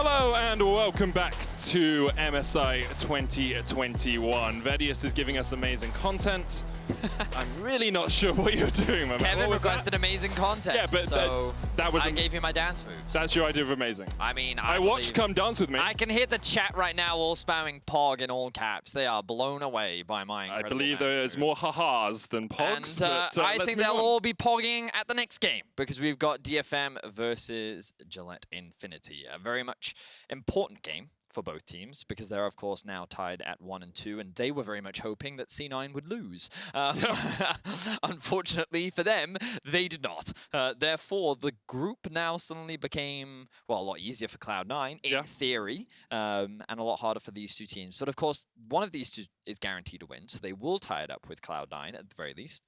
Hello and welcome back to MSI 2021. Vedius is giving us amazing content. I'm really not sure what you're doing, my man. Kevin requested amazing content. Yeah, but so that was I gave you my dance moves. That's your idea of amazing. I mean, I watched Come Dance With Me. I can hear the chat right now all spamming Pog in all caps. They are blown away by my incredible I believe dance there's moves. more ha-has than Pogs. And but, I let's think move they'll on. all be pogging at the next game because we've got DFM versus Gillette Infinity. A very much important game for both teams because they're of course now tied at 1 and 2, and they were very much hoping that C9 would lose. Unfortunately for them, they did not. Therefore, the group now suddenly became, well, a lot easier for Cloud9 in theory, and a lot harder for these two teams. But of course, one of these two is guaranteed to win, so they will tie it up with Cloud9 at the very least.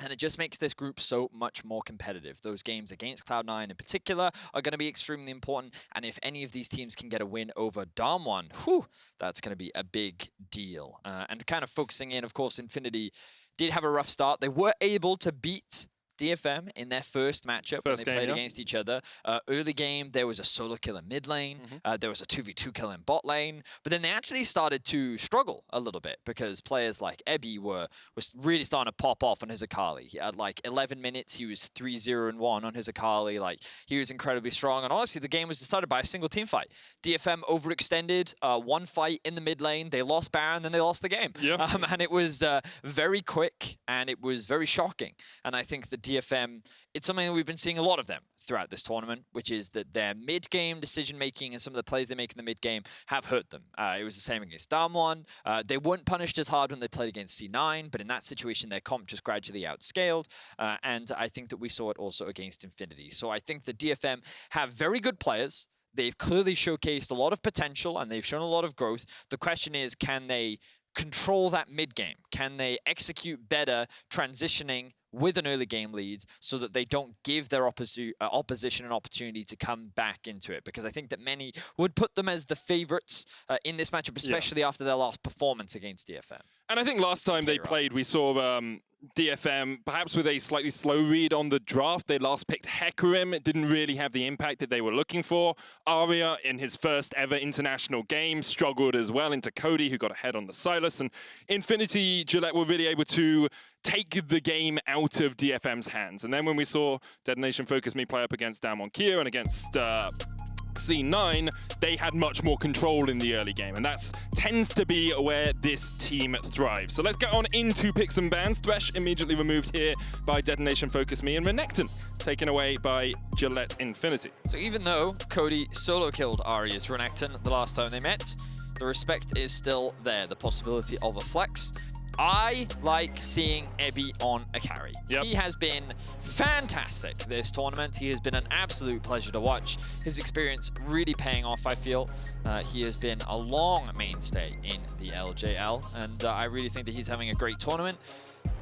And it just makes this group so much more competitive. Those games against Cloud9 in particular are going to be extremely important. And if any of these teams can get a win over Damwon, whew, that's going to be a big deal. And kind of focusing in, of course, Infinity did have a rough start. They were able to beat DFM in their first matchup when they played against each other. Early game, there was a solo kill in mid lane. There was a 2v2 kill in bot lane. But then they actually started to struggle a little bit because players like Ebby was really starting to pop off on his Akali. He had like 11 minutes. He was 3-0-1 on his Akali. Like, he was incredibly strong. And honestly, the game was decided by a single team fight. DFM overextended one fight in the mid lane. They lost Baron, then they lost the game. And it was very quick and it was very shocking. And I think the DFM, it's something that we've been seeing a lot of them throughout this tournament, which is that their mid-game decision-making and some of the plays they make in the mid-game have hurt them. It was the same against Damwon. They weren't punished as hard when they played against C9, but in that situation, their comp just gradually outscaled. And I think that we saw it also against Infinity. So I think the DFM have very good players. They've clearly showcased a lot of potential, and they've shown a lot of growth. The question is, can they control that mid-game? Can they execute better transitioning with an early game lead so that they don't give their opposition an opportunity to come back into it? Because I think that many would put them as the favorites in this matchup, especially after their last performance against DFM. And I think last time they played, we saw DFM perhaps with a slightly slow read on the draft. They last picked Ackerman. It didn't really have the impact that they were looking for. Aria, in his first ever international game, struggled as well into Cody, who got ahead on the Silas. And Infinity, Gillette were really able to take the game out of DFM's hands. And then when we saw DetonatioN FocusMe play up against Damwon Kia and against C9, they had much more control in the early game, and that tends to be where this team thrives. So let's get on into picks and bans. Thresh immediately removed here by DetonatioN FocusMe, and Renekton taken away by Gillette Infinity. So even though Cody solo killed Aria's Renekton the last time they met, the respect is still there, the possibility of a flex. I like seeing Ebby on a carry. He has been fantastic this tournament. He has been an absolute pleasure to watch. His experience really paying off, I feel. He has been a long mainstay in the LJL, and I really think that he's having a great tournament.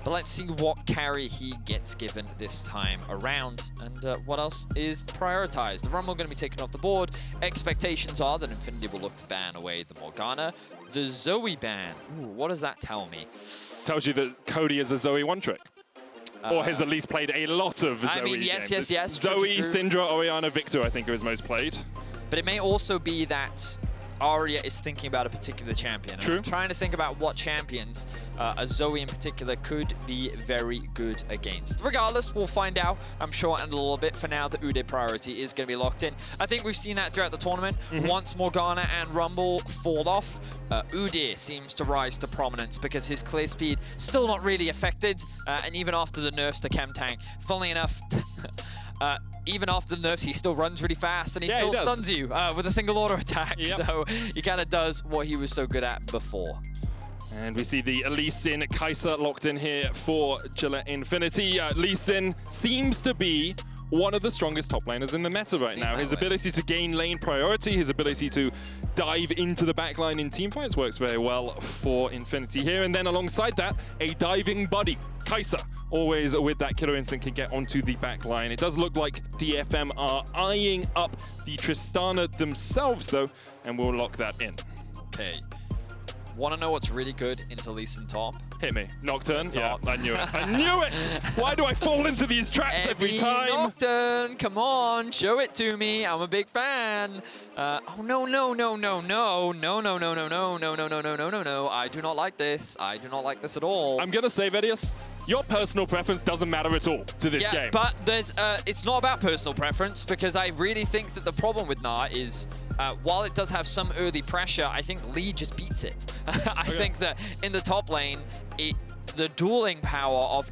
But let's see what carry he gets given this time around, and what else is prioritized. The Rumble going to be taken off the board. Expectations are that Infinity will look to ban away the Morgana. The Zoe ban. Ooh, what does that tell me? Tells you that Cody is a Zoe one-trick. Or has at least played a lot of Zoe I mean, yes, games. yes. Zoe, true. Syndra, Orianna, Victor, I think, are his most played. But it may also be that Aria is thinking about a particular champion. And I'm trying to think about what champions a Zoe in particular could be very good against. Regardless, we'll find out, I'm sure, in a little bit. For now, the Udyr priority is going to be locked in. I think we've seen that throughout the tournament. Once Morgana and Rumble fall off, Udyr seems to rise to prominence because his clear speed still not really affected. And even after the nerfs to Chem Tank, funnily enough, even after the nerfs, he still runs really fast and he still stuns you with a single auto attack. So he kind of does what he was so good at before. And we see the Lee Sin Kai'Sa locked in here for Gillette Infinity. Lee Sin seems to be one of the strongest top laners in the meta right now. His ability to gain lane priority, his ability to dive into the backline in teamfights works very well for Infinity here. And then alongside that, a diving buddy, Kai'Sa, always with that killer instinct, can get onto the backline. It does look like DFM are eyeing up the Tristana themselves though, and we'll lock that in. Okay. Want to know what's really good into Lee Sin top? Hit me. Nocturne? Top. Yeah, I knew it. I knew it! Why do I fall into these traps every time? Nocturne, come on, show it to me. I'm a big fan. Oh, no. I do not like this. I do not like this at all. I'm going to say, Vedius, your personal preference doesn't matter at all to this game. But there's, it's not about personal preference, because I really think that the problem with Gnar is, while it does have some early pressure, I think Lee just beats it. I think that in the top lane, the dueling power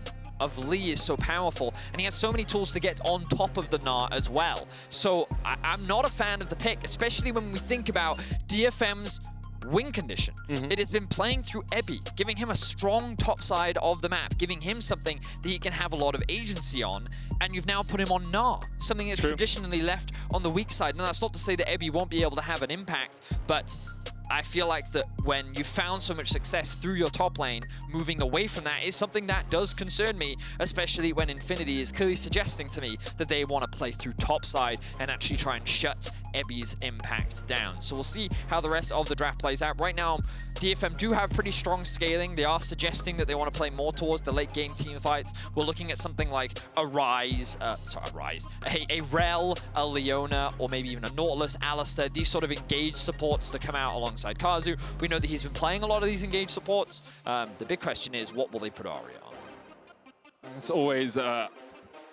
of Lee is so powerful, and he has so many tools to get on top of the Gnar as well. So I'm not a fan of the pick, especially when we think about DFM's win condition. It has been playing through Ebby, giving him a strong top side of the map, giving him something that he can have a lot of agency on, and you've now put him on Gnar, something that's traditionally left on the weak side. Now, that's not to say that Ebby won't be able to have an impact, but I feel like that when you found so much success through your top lane, moving away from that is something that does concern me, especially when Infinity is clearly suggesting to me that they want to play through top side and actually try and shut Ebby's impact down. So we'll see how the rest of the draft plays out. Right now, DFM do have pretty strong scaling. They are suggesting that they want to play more towards the late game team fights. We're looking at something like a Rel, a Leona, or maybe even a Nautilus, Alistar, these sort of engaged supports to come out alongside Kazu. We know that he's been playing a lot of these engaged supports. The big question is, what will they put Aria on? It's always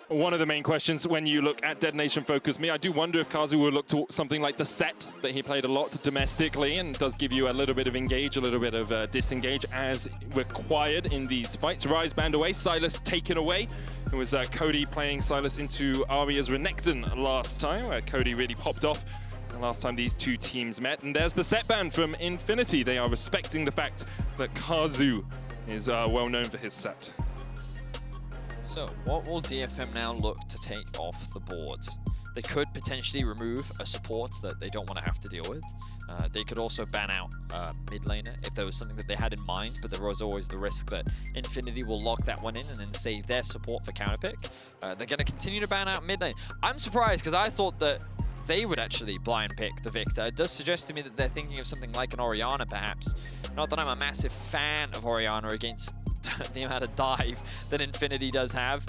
one of the main questions when you look at Detonation FocusMe. I do wonder if Kazu will look to something like the set that he played a lot domestically and does give you a little bit of engage, a little bit of disengage as required in these fights. Rise banned away, Sylas taken away. It was Cody playing Sylas into Aria's Renekton last time, where Cody really popped off the last time these two teams met. And there's the set ban from Infinity. They are respecting the fact that Kazu is well known for his set. So, what will DFM now look to take off the board? They could potentially remove a support that they don't want to have to deal with. They could also ban out mid laner if there was something that they had in mind, but there was always the risk that Infinity will lock that one in and then save their support for counterpick. They're going to continue to ban out mid lane. I'm surprised, because I thought that they would actually blind pick the Victor. It does suggest to me that they're thinking of something like an Orianna, perhaps. Not that I'm a massive fan of Orianna against the amount of dive that Infinity does have.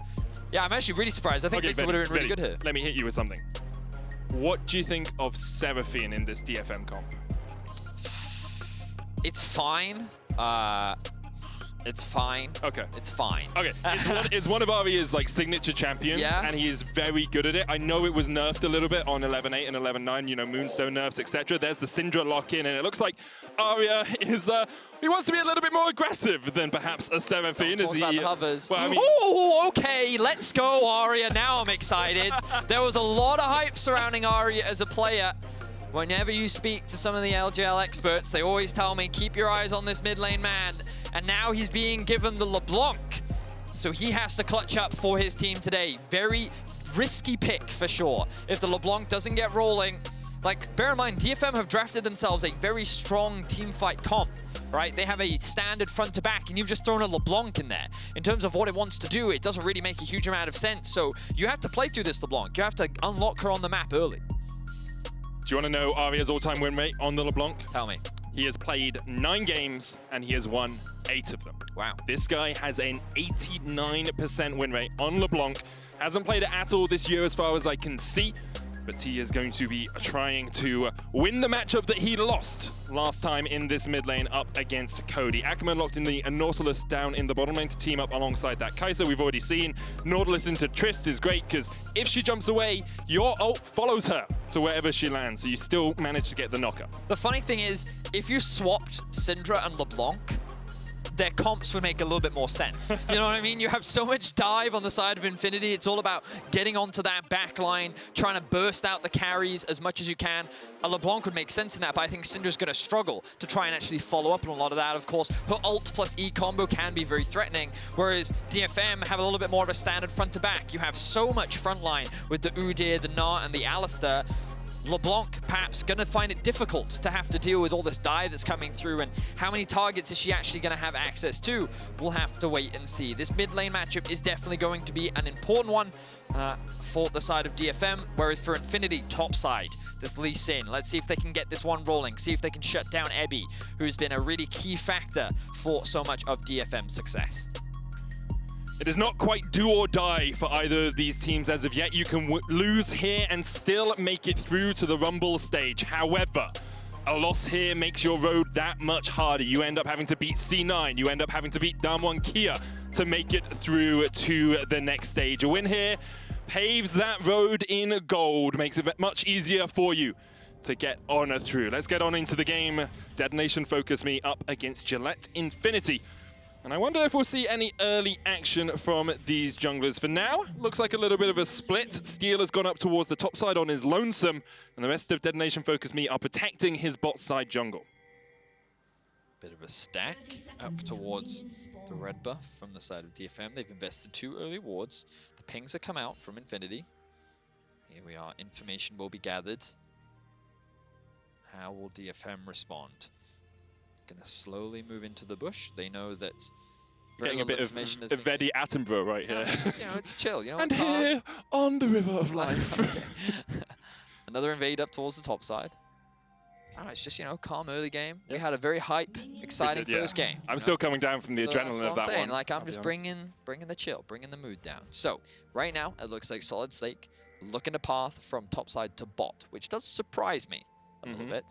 Yeah, I'm actually really surprised. I think Victor would have been really good here. Let me hit you with something. What do you think of Seraphine in this DFM comp? It's fine. It's fine. Okay. It's fine. Okay. It's one of Aria's like signature champions, and he is very good at it. I know it was nerfed a little bit on 11.8 and 11.9, you know, Moonstone nerfs, etc. There's the Syndra lock-in, and it looks like Aria is, he wants to be a little bit more aggressive than perhaps a Seraphine. Talk about the hovers. Well, I mean, oh, okay, let's go, Aria. Now I'm excited. There was a lot of hype surrounding Aria as a player. Whenever you speak to some of the LGL experts, they always tell me, keep your eyes on this mid lane man. And now he's being given the LeBlanc. So he has to clutch up for his team today. Very risky pick for sure. If the LeBlanc doesn't get rolling, like, bear in mind, DFM have drafted themselves a very strong team fight comp, right? They have a standard front to back, and you've just thrown a LeBlanc in there. In terms of what it wants to do, it doesn't really make a huge amount of sense. So you have to play through this LeBlanc. You have to unlock her on the map early. Do you want to know Aria's all-time win rate on the LeBlanc? Tell me. He has played 9 games, and he has won 8 of them. Wow. This guy has an 89% win rate on LeBlanc. Hasn't played it at all this year as far as I can see, but he is going to be trying to win the matchup that he lost last time in this mid lane up against Cody. Ackerman locked in the Nautilus down in the bottom lane to team up alongside that Kai'Sa we've already seen. Nautilus into Trist is great because if she jumps away, your ult follows her to wherever she lands, so you still manage to get the knocker. The funny thing is, if you swapped Syndra and LeBlanc, their comps would make a little bit more sense. You know what I mean? You have so much dive on the side of Infinity. It's all about getting onto that back line, trying to burst out the carries as much as you can. A LeBlanc would make sense in that, but I think Syndra's going to struggle to try and actually follow up on a lot of that. Of course, her ult plus E combo can be very threatening, whereas DFM have a little bit more of a standard front to back. You have so much front line with the Udyr, the Gnar, and the Alistar. LeBlanc perhaps going to find it difficult to have to deal with all this dive that's coming through, and how many targets is she actually going to have access to? We'll have to wait and see. This mid lane matchup is definitely going to be an important one for the side of DFM, whereas for Infinity, top side. this Lee Sin. Let's see if they can get this one rolling. See if they can shut down Ebby, who's been a really key factor for so much of DFM's success. It is not quite do or die for either of these teams as of yet. You can lose here and still make it through to the Rumble stage. However, a loss here makes your road that much harder. You end up having to beat C9. You end up having to beat Damwon Kia to make it through to the next stage. A win here paves that road in gold, makes it much easier for you to get on through. Let's get on into the game. DetonatioN FocusMe up against Gillette Infinity. And I wonder if we'll see any early action from these junglers. For now, looks like a little bit of a split. Steel has gone up towards the top side on his lonesome, and the rest of DetonatioN FocusMe are protecting his bot side jungle. Bit of a stack up towards the red buff from the side of DFM. They've invested 2 early wards. The pings have come out from Infinity. Here we are. Information will be gathered. How will DFM respond? Gonna slowly move into the bush. They know that getting a bit of Vedius Attenborough right here. You know, it's chill. You know, and here on the river of life. Another invade up towards the top side. It's just, you know, calm early game. We had a very hype, exciting first game. I'm still coming down from the adrenaline of that one. Like, I'm just bringing the chill, bringing the mood down. So right now, it looks like SolidSnake looking to path from top side to bot, which does surprise me a little bit.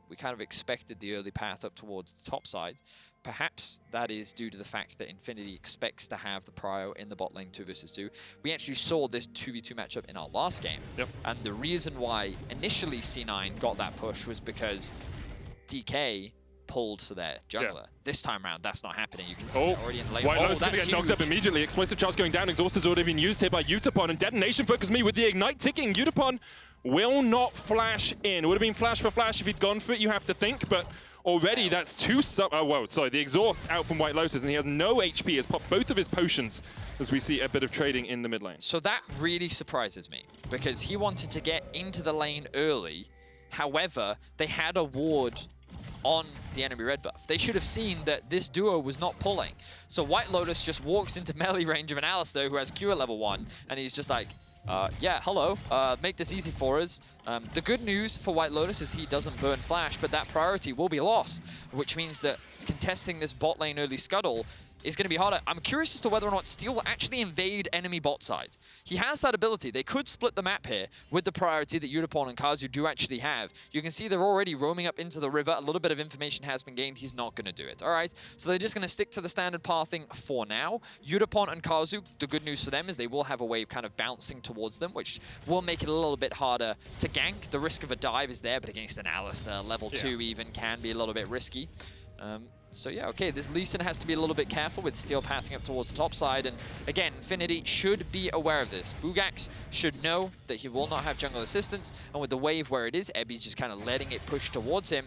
We kind of expected the early path up towards the top side. Perhaps that is due to the fact that Infinity expects to have the prio in the bot lane 2 versus 2. We actually saw this 2v2 matchup in our last game. And the reason why initially C9 got that push was because DK pulled for their jungler. This time around, that's not happening. You can see it already in the lane. Whitelotus going to get knocked up immediately. Explosive charge going down. Exhaust has already been used here by Yutapon, and DetonatioN FocusMe with the ignite ticking. Yutapon will not flash in. It would have been flash for flash if he'd gone for it, you have to think, but already that's the exhaust out from Whitelotus, and he has no HP. He has popped both of his potions as we see a bit of trading in the mid lane. So that really surprises me, because he wanted to get into the lane early. However, they had a ward on the enemy red buff. They should have seen that this duo was not pulling. So Whitelotus just walks into melee range of an Alistar who has Q at level 1, and he's just like, yeah, hello, make this easy for us. The good news for Whitelotus is he doesn't burn flash, but that priority will be lost, which means that contesting this bot lane early scuttle is going to be harder. I'm curious as to whether or not Steel will actually invade enemy bot side. He has that ability. They could split the map here with the priority that Yutapon and Kazu do actually have. You can see they're already roaming up into the river. A little bit of information has been gained. He's not going to do it. All right, so they're just going to stick to the standard pathing for now. Yutapon and Kazu, the good news for them is they will have a wave kind of bouncing towards them, which will make it a little bit harder to gank. The risk of a dive is there, but against an Alistar, level 2 even, can be a little bit risky. So yeah, okay, this Lee Sin has to be a little bit careful with Steel pathing up towards the top side, and again, Infinity should be aware of this. Buggax should know that he will not have jungle assistance, and with the wave where it is, Ebby's just kind of letting it push towards him,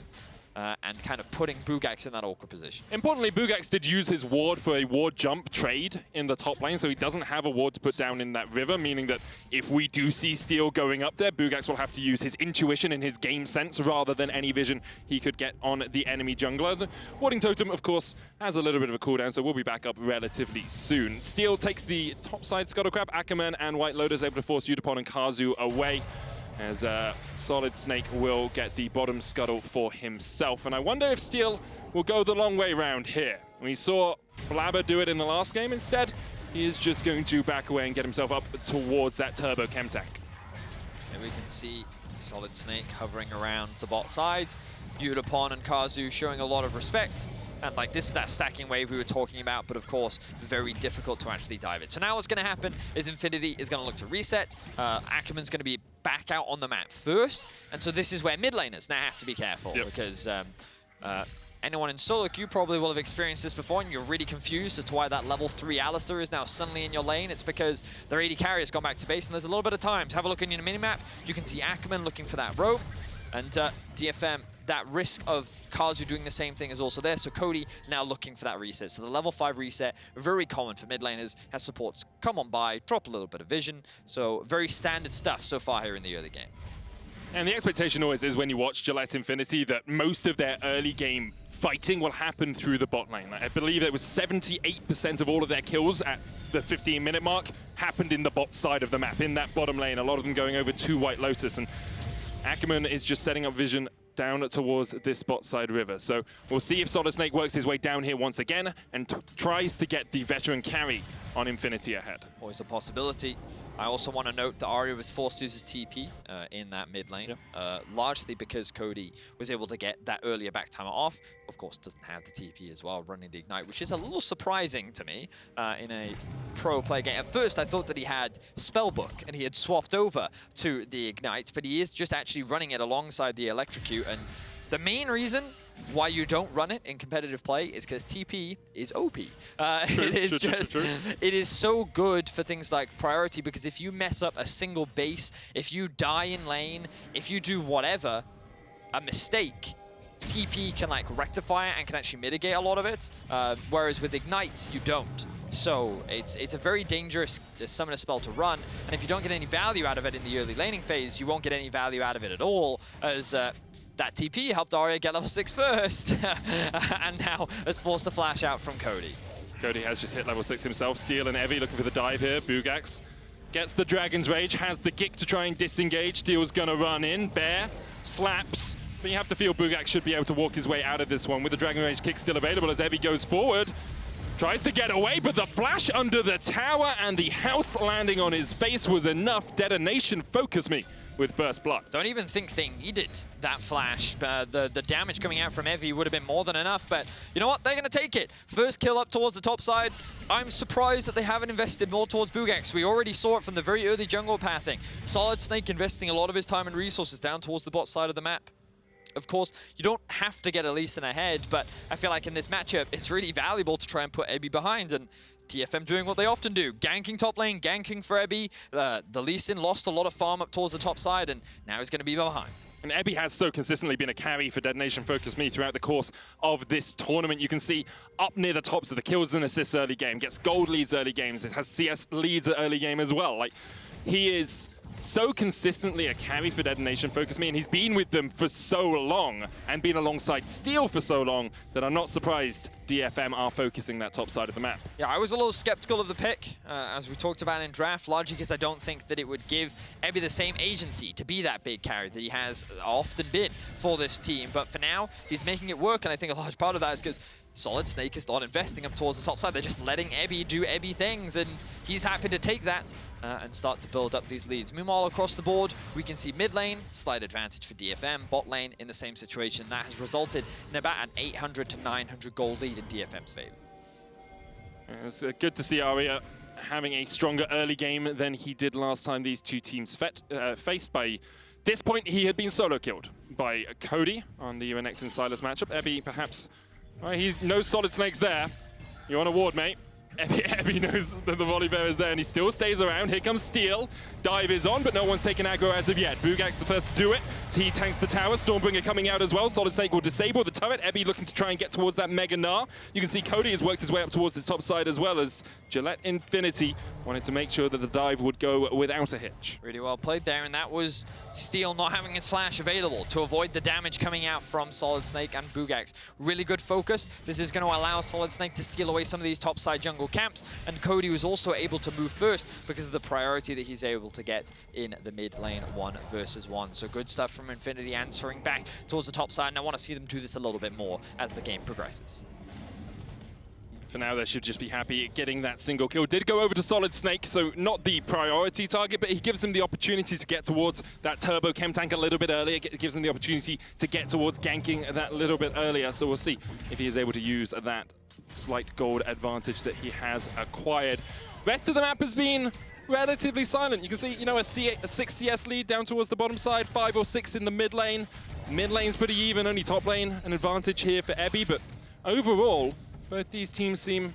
and kind of putting Buggax in that awkward position. Importantly, Buggax did use his ward for a ward jump trade in the top lane, so he doesn't have a ward to put down in that river, meaning that if we do see Steel going up there, Buggax will have to use his intuition and his game sense rather than any vision he could get on the enemy jungler. The warding totem, of course, has a little bit of a cooldown, so we'll be back up relatively soon. Steel takes the top side scuttle crab. Ackerman and Whitelotus able to force Yutapon and Kazu away, as SolidSnake will get the bottom scuttle for himself. And I wonder if Steel will go the long way round here. We saw Blabber do it in the last game. Instead, he is just going to back away and get himself up towards that turbo chem tank. And we can see SolidSnake hovering around the bot sides. Yutapon and Kazu showing a lot of respect. And like, this is that stacking wave we were talking about, but of course, very difficult to actually dive it. So now what's going to happen is Infinity is going to look to reset. Ackerman's going to be back out on the map first. And so this is where mid laners now have to be careful, because anyone in solo queue probably will have experienced this before, and you're really confused as to why that level 3 Alistar is now suddenly in your lane. It's because their AD carry has gone back to base, and there's a little bit of time. To have a look in your minimap, you can see Ackerman looking for that rope, and DFM, that risk of Kazu doing the same thing is also there, so Cody now looking for that reset. So the level 5 reset, very common for mid laners, has supports come on by, drop a little bit of vision, so very standard stuff so far here in the early game. And the expectation always is when you watch Gillette Infinity that most of their early game fighting will happen through the bot lane. I believe it was 78% of all of their kills at the 15-minute mark happened in the bot side of the map, in that bottom lane, a lot of them going over to Whitelotus. And Ackerman is just setting up vision down towards this bot side river. So we'll see if SolidSnake works his way down here once again and tries to get the veteran carry on Infinity ahead. Always a possibility. I also want to note that Aria was forced to use his TP in that mid lane, largely because Cody was able to get that earlier back timer off. Of course, doesn't have the TP as well, running the Ignite, which is a little surprising to me in a pro play game. At first, I thought that he had Spellbook and he had swapped over to the Ignite, but he is just actually running it alongside the Electrocute. And the main reason why you don't run it in competitive play is because TP is OP. It is so good for things like priority, because if you mess up a single base, if you die in lane, if you do whatever, a mistake, TP can like rectify it and can actually mitigate a lot of it, whereas with Ignite, you don't. So it's a very dangerous summoner spell to run, and if you don't get any value out of it in the early laning phase, you won't get any value out of it at all, as that TP helped Aria get level 6 first, and now has forced a flash out from Cody. Cody has just hit level 6 himself. Steel and Evie looking for the dive here. Buggax gets the Dragon's Rage, has the Gick to try and disengage. Steel's gonna run in. Bear slaps, but you have to feel Buggax should be able to walk his way out of this one with the Dragon Rage kick still available as Evie goes forward. Tries to get away, but the flash under the tower and the house landing on his face was enough. Detonation FocusMe with Burst Blood. Don't even think they needed that flash. The damage coming out from Evie would have been more than enough, but you know what? They're going to take it. First kill up towards the top side. I'm surprised that they haven't invested more towards Buggax. We already saw it from the very early jungle pathing. SolidSnake investing a lot of his time and resources down towards the bot side of the map. Of course, you don't have to get Alistar ahead, but I feel like in this matchup, it's really valuable to try and put Ebby behind, and DFM doing what they often do, ganking top lane, ganking for Ebby. The Lee Sin lost a lot of farm up towards the top side, and now he's going to be behind. And Ebby has so consistently been a carry for Detonation FocusMe throughout the course of this tournament. You can see up near the tops of the kills and assists early game, gets gold leads early games, it has CS leads at early game as well. Like, he is so consistently a carry for Detonation FocusMe, and he's been with them for so long and been alongside Steel for so long that I'm not surprised DFM are focusing that top side of the map. Yeah, I was a little skeptical of the pick, as we talked about in draft, largely because I don't think that it would give Ebby the same agency to be that big carry that he has often been for this team. But for now, he's making it work, and I think a large part of that is because SolidSnake is not investing up towards the top side. They're just letting Ebby do Ebby things, and he's happy to take that and start to build up these leads. Meanwhile, across the board, we can see mid lane, slight advantage for DFM, bot lane in the same situation. That has resulted in about an 800 to 900 gold lead in DFM's favor. It's good to see Aria having a stronger early game than he did last time these two teams faced. By this point, he had been solo killed by Cody on the Renex and Silas matchup. Ebby, perhaps, well, he knows SolidSnake's there. You're on a ward, mate. Ebby knows that the Volibear is there, and he still stays around. Here comes Steel. Dive is on, but no one's taken aggro as of yet. Buggax the first to do it. So he tanks the tower. Stormbringer coming out as well. SolidSnake will disable the turret. Ebby looking to try and get towards that Mega Gnar. You can see Cody has worked his way up towards this top side as well, as Gillette Infinity wanted to make sure that the dive would go without a hitch. Really well played there, and that was Steel not having his flash available to avoid the damage coming out from SolidSnake and Buggax. Really good focus. This is going to allow SolidSnake to steal away some of these topside jungle camps, and Cody was also able to move first because of the priority that he's able to get in the mid lane 1 versus 1. So good stuff from Infinity answering back towards the top side, and I want to see them do this a little bit more as the game progresses. For now, they should just be happy getting that single kill. Did go over to SolidSnake, so not the priority target, but he gives them the opportunity to get towards that turbo chem tank a little bit earlier. It gives them the opportunity to get towards ganking that little bit earlier. So we'll see if he is able to use that slight gold advantage that he has acquired. Rest of the map has been relatively silent. You can see, you know, a 6 CS lead down towards the bottom side, 5 or 6 in the mid lane. Mid lane's pretty even, only top lane an advantage here for Ebby, but overall, both these teams seem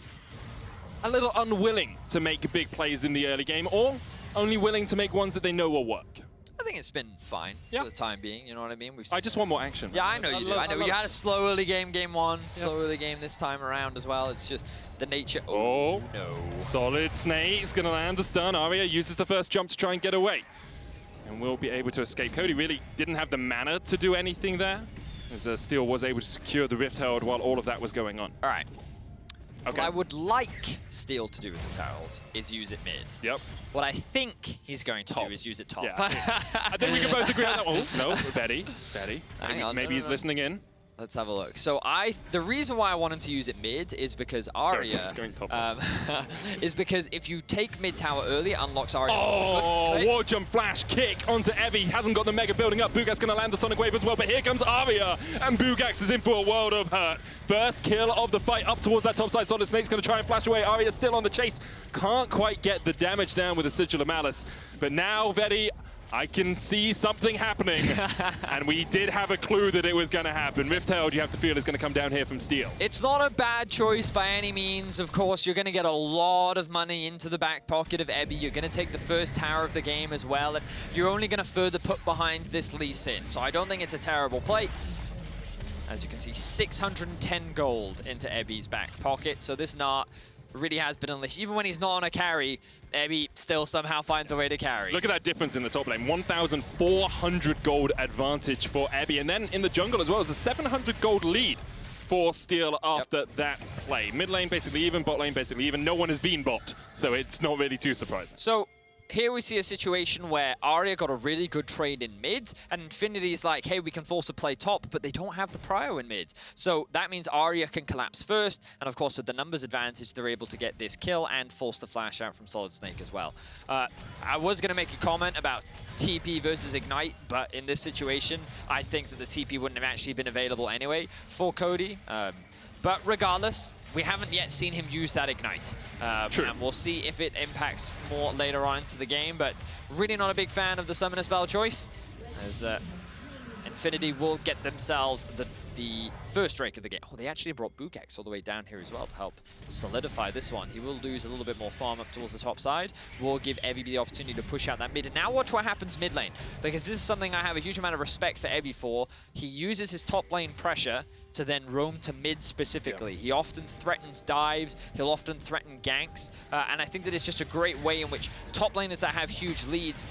a little unwilling to make big plays in the early game, or only willing to make ones that they know will work. I think it's been fine for the time being, you know what I mean? I just want more action. Yeah, I know you do. I know you had a slow early game, game 1, slow early game this time around as well. It's just the nature. Oh, no. SolidSnake's going to land the stun. Aria uses the first jump to try and get away, and will be able to escape. Cody really didn't have the mana to do anything there, as Steel was able to secure the Rift Herald while all of that was going on. All right. What I would like Steel to do with this Herald is use it mid. Yep. What I think he's going to do is use it top. Yeah. I think we can both agree on that one. Oh, no, Betty. Hang on, maybe he's listening in. Let's have a look. So the reason why I want him to use it mid is because Aria is because if you take mid tower early, it unlocks Aria. Oh, wall jump flash kick onto Evie. Hasn't got the mega building up. Buggax gonna land the Sonic Wave as well, but here comes Aria, and Buggax is in for a world of hurt. First kill of the fight up towards that top side. SolidSnake's gonna try and flash away. Aria still on the chase. Can't quite get the damage down with the Sigil of Malice. But now, Vedi, I can see something happening, and we did have a clue that it was going to happen. Rift-Herald, you have to feel, is going to come down here from Steel. It's not a bad choice by any means. Of course, you're going to get a lot of money into the back pocket of Ebby. You're going to take the first tower of the game as well, and you're only going to further put behind this Lee Sin. So I don't think it's a terrible play. As you can see, 610 gold into Ebby's back pocket. So this Gnar really has been unleashed. Even when he's not on a carry, Ebby still somehow finds a way to carry. Look at that difference in the top lane. 1,400 gold advantage for Ebby. And then in the jungle as well, it's a 700 gold lead for Steel after that play. Mid lane basically even, bot lane basically even. No one has been bot, so it's not really too surprising. So here we see a situation where Aria got a really good trade in mid, and Infinity's like, hey, we can force a play top, but they don't have the prio in mid. So that means Aria can collapse first, and of course with the numbers advantage, they're able to get this kill and force the flash out from SolidSnake as well. I was going to make a comment about TP versus Ignite, but in this situation, I think that the TP wouldn't have actually been available anyway for Cody. But regardless, we haven't yet seen him use that Ignite. And we'll see if it impacts more later on into the game, but really not a big fan of the Summoner spell choice, as Infinity will get themselves the first Drake of the game. Oh, they actually brought Buggax all the way down here as well to help solidify this one. He will lose a little bit more farm up towards the top side. Will give Evie the opportunity to push out that mid. And now watch what happens mid lane, because this is something I have a huge amount of respect for Evie for. He uses his top lane pressure to then roam to mid specifically. He often threatens dives, he'll often threaten ganks, and I think that it's just a great way in which top laners that have huge leads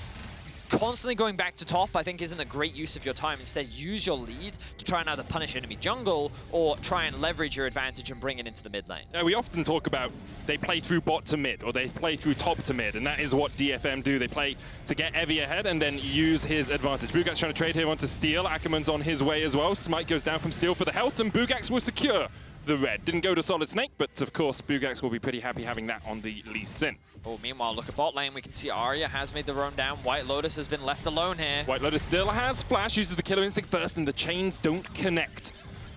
constantly going back to top, I think, isn't a great use of your time. Instead, use your lead to try and either punish enemy jungle or try and leverage your advantage and bring it into the mid lane. We often talk about they play through bot to mid, or they play through top to mid, and that is what DFM do. They play to get Evie ahead and then use his advantage. Buggax trying to trade here onto Steel. Ackerman's on his way as well. Smite goes down from Steel for the health, and Buggax will secure the red. Didn't go to SolidSnake, but of course, Buggax will be pretty happy having that on the Lee Sin. Oh, meanwhile, look at bot lane. We can see Aria has made the roam down. Whitelotus has been left alone here. Whitelotus still has flash, uses the killer instinct first, and the chains don't connect.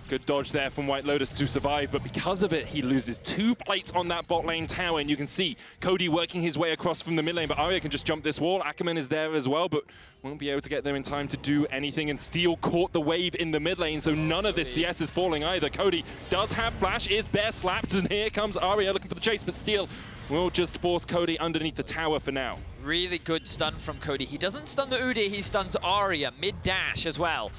Good dodge there from Whitelotus to survive, but because of it, he loses 2 plates on that bot lane tower, and you can see Cody working his way across from the mid lane, but Aria can just jump this wall. Ackerman is there as well, but won't be able to get there in time to do anything, and Steel caught the wave in the mid lane, so none of this CS is falling either. Cody does have flash, is bear slapped, and here comes Aria looking for the chase, but Steel will just force Cody underneath the tower for now. Really good stun from Cody. He doesn't stun the Udyr, he stuns Aria mid-dash as well.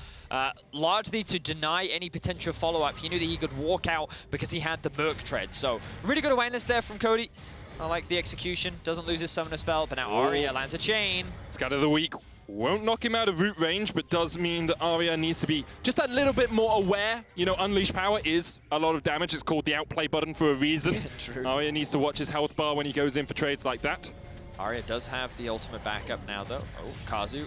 Largely to deny any potential follow-up. He knew that he could walk out because he had the Merc Tread. So really good awareness there from Cody. I like the execution. Doesn't lose his Summoner spell, but now Aria lands a chain. Scout of the week won't knock him out of root range, but does mean that Aria needs to be just a little bit more aware. You know, Unleash Power is a lot of damage. It's called the outplay button for a reason. True. Aria needs to watch his health bar when he goes in for trades like that. Aria does have the ultimate backup now, though. Oh, Kazu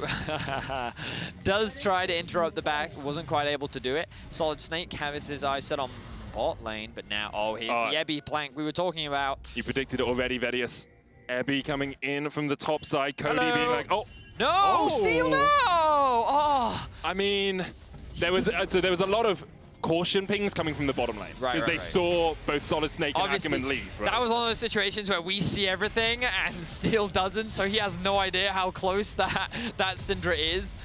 does try to interrupt the back. Wasn't quite able to do it. SolidSnake has his eyes set on bot lane, but now, oh, here's the Ebby plank we were talking about. You predicted it already, Vedius. Ebby coming in from the top side. Cody being like, oh. No, Steel, no! Oh. I mean, there was a lot of caution pings coming from the bottom lane. Because they saw both SolidSnake and Ackerman leave. Right? That was one of those situations where we see everything and Steel doesn't, so he has no idea how close that Syndra is.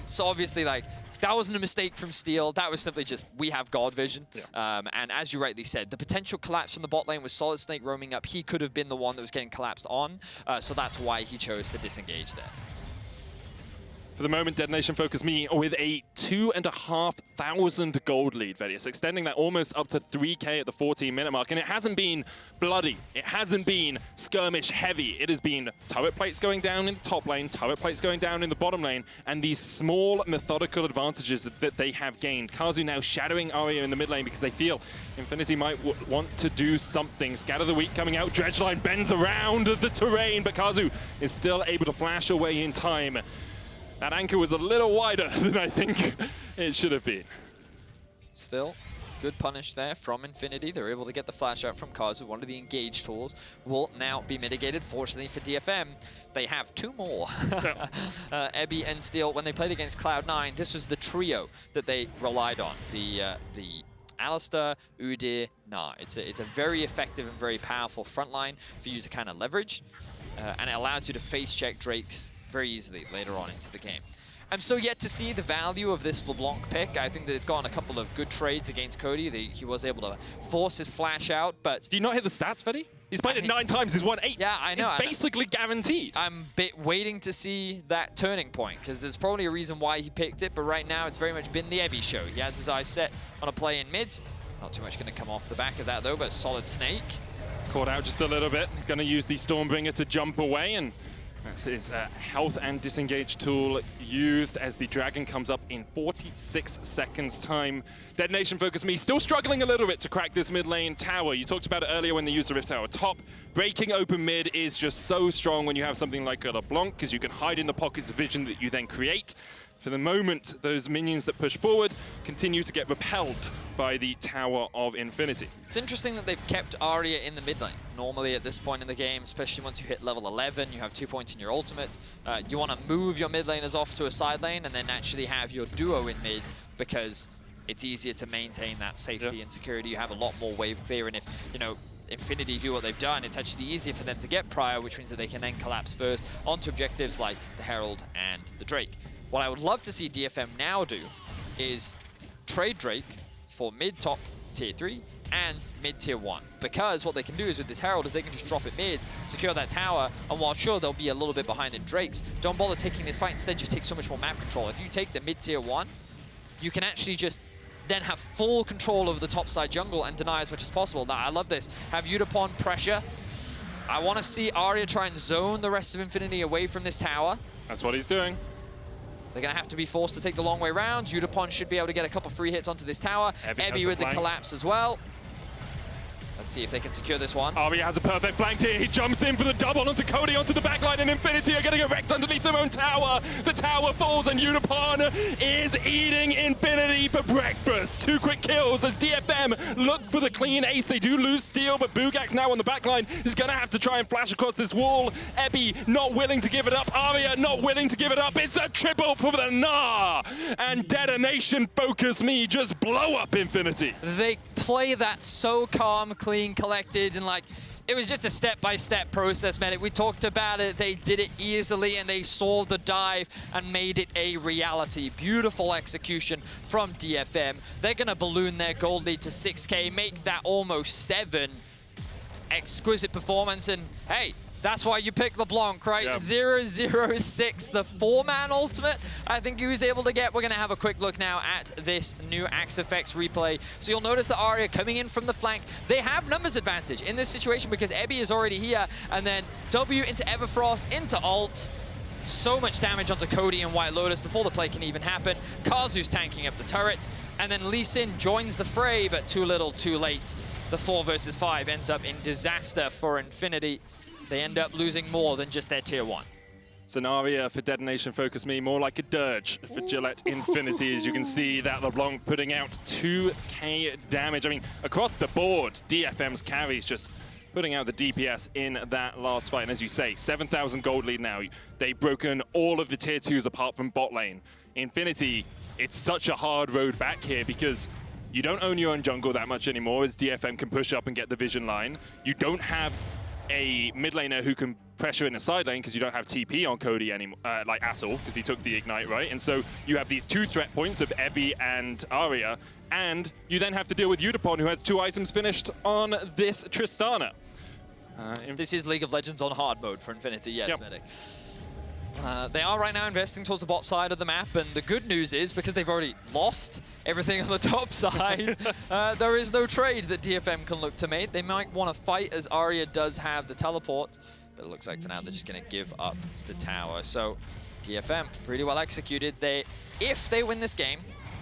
So obviously, like, that wasn't a mistake from Steel. That was simply just, we have God vision. Yeah. And as you rightly said, the potential collapse from the bot lane with SolidSnake roaming up, he could have been the one that was getting collapsed on. So that's why he chose to disengage there. For the moment, DetonatioN FocusMe with a 2,500 gold lead, Vedius, extending that almost up to 3K at the 14-minute mark. And it hasn't been bloody. It hasn't been skirmish heavy. It has been turret plates going down in the top lane, turret plates going down in the bottom lane, and these small methodical advantages that they have gained. Kazu now shadowing Aria in the mid lane because they feel Infinity might want to do something. Scatter the Weak coming out. Dredgeline bends around the terrain, but Kazu is still able to flash away in time. That anchor was a little wider than I think it should have been. Still, good punish there from Infinity. They're able to get the flash out from Kazu. One of the engage tools will now be mitigated. Fortunately for DFM, they have two more. Ebby and Steel, when they played against Cloud9, this was the trio that they relied on. The Alistar, Udyr, Gnar. It's a very effective and very powerful front line for you to kind of leverage. And it allows you to face check Drakes very easily later on into the game. I'm still yet to see the value of this LeBlanc pick. I think that it's gotten a couple of good trades against Cody. He was able to force his flash out, but... Do you not hit the stats, Fetty? He's played it 9 times, he's won 8. Yeah, I know. It's basically guaranteed. I'm waiting to see that turning point, because there's probably a reason why he picked it, but right now it's very much been the Ebby show. He has his eyes set on a play in mid. Not too much going to come off the back of that, though, but SolidSnake. Caught out just a little bit. Going to use the Stormbringer to jump away, and that's his health and disengage tool used as the dragon comes up in 46 seconds time. DetonatioN FocusMe still struggling a little bit to crack this mid lane tower. You talked about it earlier when they used the Rift Tower top. Breaking open mid is just so strong when you have something like a LeBlanc, because you can hide in the pockets of vision that you then create. For the moment, those minions that push forward continue to get repelled by the Tower of Infinity. It's interesting that they've kept Aria in the mid lane. Normally at this point in the game, especially once you hit level 11, you have 2 points in your ultimate. You want to move your mid laners off to a side lane and then actually have your duo in mid, because it's easier to maintain that safety and security. You have a lot more wave clear, and if, you know, Infinity do what they've done, it's actually easier for them to get prior, which means that they can then collapse first onto objectives like the Herald and the Drake. What I would love to see DFM now do is trade Drake for mid-top tier 3 and mid-tier 1. Because what they can do is with this Herald is they can just drop it mid, secure that tower, and while sure they'll be a little bit behind in Drakes, don't bother taking this fight, instead just take so much more map control. If you take the mid-tier 1, you can actually just then have full control over the top side jungle and deny as much as possible. Now, I love this. Have Yutapon pressure. I want to see Aria try and zone the rest of Infinity away from this tower. That's what he's doing. They're going to have to be forced to take the long way around. Yutapon should be able to get a couple free hits onto this tower. Ebby with the collapse as well. Let's see if they can secure this one. Aria has a perfect flank here. He jumps in for the double onto Cody, onto the backline, and Infinity are getting wrecked underneath their own tower. The tower falls, and Yutapon is eating Infinity for breakfast. 2 quick kills as DFM look for the clean ace. They do lose Steel, but Buggax now on the backline is going to have to try and flash across this wall. Ebby not willing to give it up. Aria not willing to give it up. It's a triple for the Gnar. And DetonatioN FocusMe just blow up Infinity. They play that so calm, clean, collected, and like it was just a step-by-step process, man. We talked about it. They did it easily, and they saw the dive and made it a reality. Beautiful execution from DFM. They're gonna balloon their gold lead to 6K, make that almost 7. Exquisite performance, and hey, that's why you pick LeBlanc, right? Yep. 006, the 4-man ultimate, I think he was able to get. We're going to have a quick look now at this new Axe Effects replay. So you'll notice that Aria coming in from the flank. They have numbers advantage in this situation because Ebby is already here, and then W into Everfrost, into ult. So much damage onto Cody and Whitelotus before the play can even happen. Kazu's tanking up the turret, and then Lee Sin joins the fray, but too little, too late. The 4 versus 5 ends up in disaster for Infinity. They end up losing more than just their tier 1. Scenario for DetonatioN FocusMe, more like a dirge for Gillette Infinity. As you can see, that LeBlanc putting out 2K damage. I mean, across the board, DFM's carries just putting out the DPS in that last fight. And as you say, 7,000 gold lead now. They've broken all of the tier 2s apart from bot lane. Infinity, it's such a hard road back here because you don't own your own jungle that much anymore, as DFM can push up and get the vision line. You don't have a mid laner who can pressure in a side lane because you don't have TP on Cody anymore, like at all, because he took the ignite, right? And so you have these 2 threat points of Ebby and Aria, and you then have to deal with Yutapon, who has 2 items finished on this Tristana. This is League of Legends on hard mode for Infinity, yes, yep. Medic. They are right now investing towards the bot side of the map, and the good news is, because they've already lost everything on the top side, there is no trade that DFM can look to make. They might want to fight, as Aria does have the teleport, but it looks like for now they're just going to give up the tower. So DFM, really well executed. If they win this game,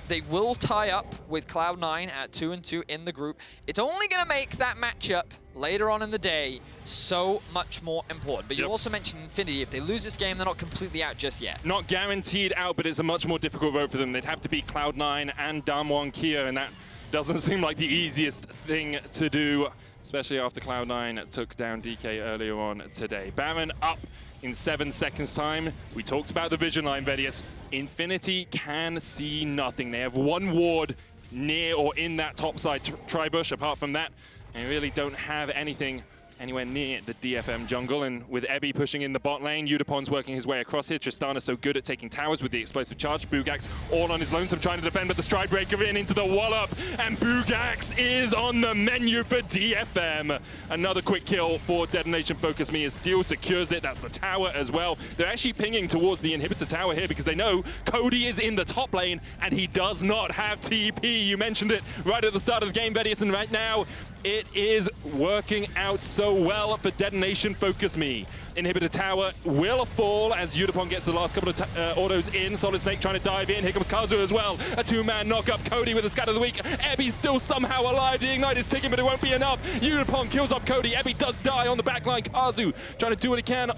they will tie up with Cloud9 at 2-2 in the group. It's only going to make that matchup later on in the day so much more important. But you also mentioned Infinity. If they lose this game, they're not completely out just yet. Not guaranteed out, but it's a much more difficult road for them. They'd have to beat Cloud9 and Damwon Kia, and that doesn't seem like the easiest thing to do, especially after Cloud9 took down DK earlier on today. Baron up in 7 seconds time. We talked about the vision line, Vedius. Infinity can see nothing. They have one ward near or in that topside tri-bush. Apart from that, they really don't have anything anywhere near the DFM jungle. And with Ebby pushing in the bot lane, Yudapon's working his way across here. Tristana so good at taking towers with the explosive charge. Buggax all on his lonesome trying to defend, but the stride breaker into the wallop. And Buggax is on the menu for DFM. Another quick kill for Detonation FocusMe as Steel secures it. That's the tower as well. They're actually pinging towards the inhibitor tower here because they know Cody is in the top lane and he does not have TP. You mentioned it right at the start of the game, Vedius, and right now it is working out so well for Detonation FocusMe. Inhibitor tower will fall as Yutapon gets the last couple of autos in. SolidSnake trying to dive in. Here comes Kazu as well. A two-man knock-up. Cody with a scatter of the week. Ebby's still somehow alive. The ignite is ticking, but it won't be enough. Yutapon kills off Cody. Ebby does die on the backline. Kazu trying to do what he can,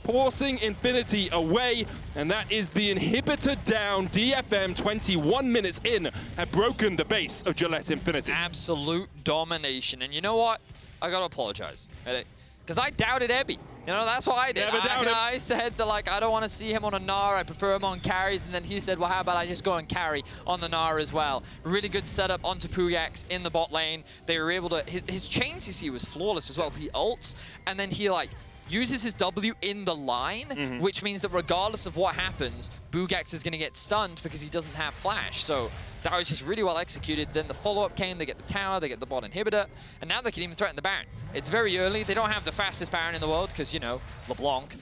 forcing Infinity away, and that is the inhibitor down. DFM 21 minutes in have broken the base of Gillette Infinity. Absolute domination, and you know what? I gotta apologize, because I doubted Ebby. You know, that's what I did. I said that, like, I don't want to see him on a Gnar. I prefer him on carries. And then he said, well, how about I just go and carry on the Gnar as well? Really good setup onto Buggax in the bot lane. They were able to... His chain CC was flawless as well. He ults, and then he, like, uses his W in the line, which means that regardless of what happens, Buggax is going to get stunned because he doesn't have flash. So that was just really well executed. Then the follow-up came, they get the tower, they get the bot inhibitor, and now they can even threaten the Baron. It's very early. They don't have the fastest Baron in the world because, you know, LeBlanc.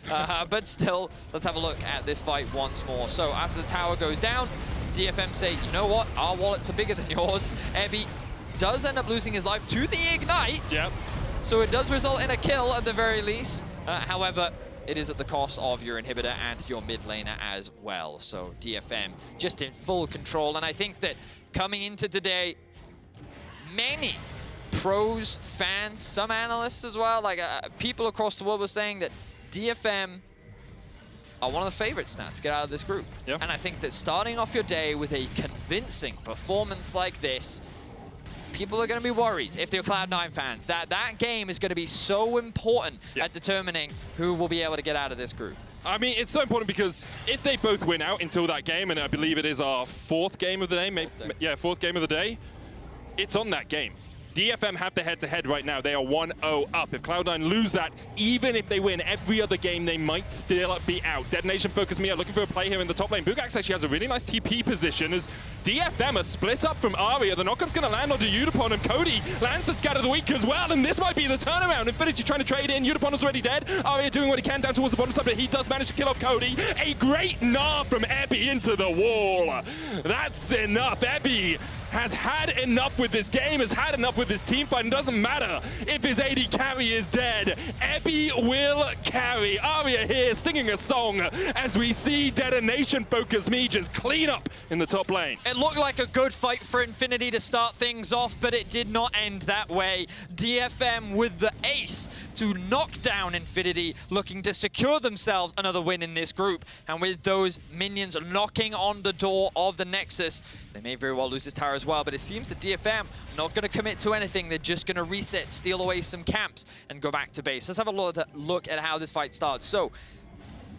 But still, let's have a look at this fight once more. So after the tower goes down, DFM say, you know what, our wallets are bigger than yours. Ebby does end up losing his life to the ignite. Yep. So it does result in a kill at the very least. However, it is at the cost of your inhibitor and your mid laner as well. So DFM just in full control. And I think that coming into today, many pros, fans, some analysts as well, like people across the world were saying that DFM are one of the favorites now to get out of this group. Yep. And I think that starting off your day with a convincing performance like this, people are going to be worried if they're Cloud9 fans. That game is going to be so important at determining who will be able to get out of this group. I mean, it's so important because if they both win out until that game, and I believe it is our fourth game of the day, fourth game of the day, it's on that game. DFM have the head-to-head right now. They are 1-0 up. If Cloud9 lose that, even if they win every other game, they might still be out. Detonation FocusMe are looking for a play here in the top lane. Buggax actually has a really nice TP position as DFM are split up from Aria. The knockup's going to land onto Yutapon, and Cody lands the scatter of the week as well, and this might be the turnaround. Infinity trying to trade in. Yutapon is already dead. Aria doing what he can down towards the bottom side, but he does manage to kill off Cody. A great Gnar from Ebby into the wall. That's enough. Ebby has had enough with this game, has had enough with this team fight, and doesn't matter if his AD carry is dead. Ebby will carry. Aria here singing a song as we see Detonation FocusMe just clean up in the top lane. It looked like a good fight for Infinity to start things off, but it did not end that way. DFM with the ace to knock down Infinity, looking to secure themselves another win in this group. And with those minions knocking on the door of the Nexus, they may very well lose this tower as well, but it seems that DFM not going to commit to anything. They're just going to reset, steal away some camps, and go back to base. Let's have a look at how this fight starts. So,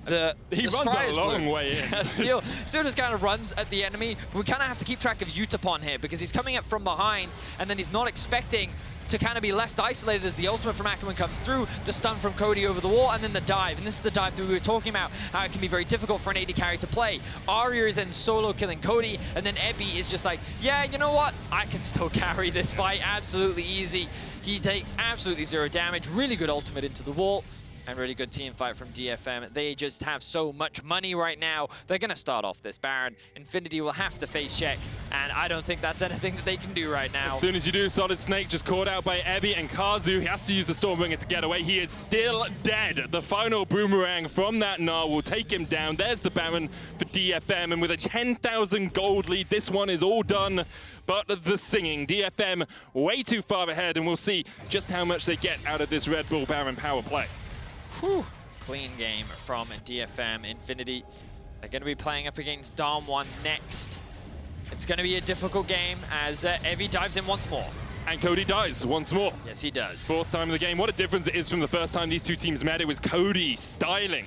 he runs a long way in. Steel just kind of runs at the enemy. We kind of have to keep track of Yutapon here because he's coming up from behind, and then he's not expecting to kind of be left isolated as the ultimate from Ackerman comes through, to stun from Cody over the wall, and then the dive. And this is the dive that we were talking about, how it can be very difficult for an AD carry to play. Aria is then solo killing Cody, and then Ebby is just like, yeah, you know what? I can still carry this fight absolutely easy. He takes absolutely zero damage, really good ultimate into the wall. and really good team fight from DFM. They just have so much money right now. They're going to start off this Baron. Infinity will have to face check, and I don't think that's anything that they can do right now. As soon as you do, SolidSnake just caught out by Ebby and Kazu. He has to use the Stormbringer to get away. He is still dead. The final boomerang from that Gnar will take him down. There's the Baron for DFM, and with a 10,000 gold lead, this one is all done. But the singing, DFM way too far ahead, and we'll see just how much they get out of this Red Bull Baron power play. Whew. Clean game from DFM. Infinity, they're going to be playing up against Darm1 next. It's going to be a difficult game as Evie dives in once more. And Cody dies once more. Yes, he does. Fourth time of the game. What a difference it is from the first time these two teams met. It was Cody styling